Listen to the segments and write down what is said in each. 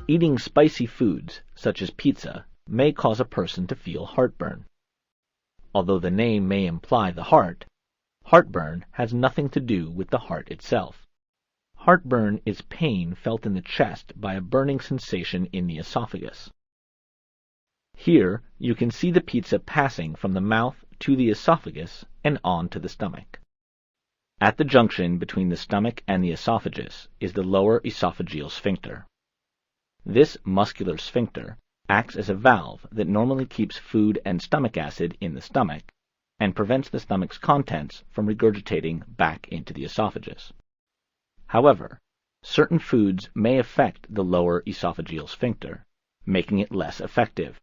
Eating spicy foods, such as pizza, may cause a person to feel heartburn. Although the name may imply the heart, heartburn has nothing to do with the heart itself. Heartburn is pain felt in the chest by a burning sensation in the esophagus. Here you can see the pizza passing from the mouth to the esophagus and on to the stomach. At the junction between the stomach and the esophagus is the lower esophageal sphincter. This muscular sphincter acts as a valve that normally keeps food and stomach acid in the stomach and prevents the stomach's contents from regurgitating back into the esophagus. However, certain foods may affect the lower esophageal sphincter, making it less effective.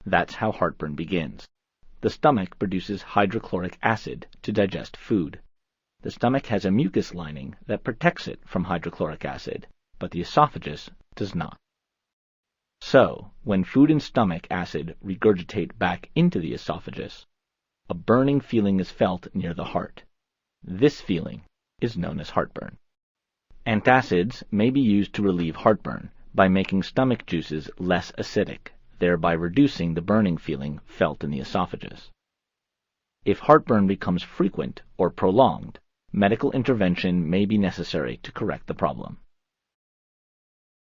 That's how heartburn begins. The stomach produces hydrochloric acid to digest food. The stomach has a mucus lining that protects it from hydrochloric acid, but the esophagus does not. So, when food and stomach acid regurgitate back into the esophagus, a burning feeling is felt near the heart. This feeling is known as heartburn. Antacids may be used to relieve heartburn by making stomach juices less acidic, thereby reducing the burning feeling felt in the esophagus. If heartburn becomes frequent or prolonged, medical intervention may be necessary to correct the problem.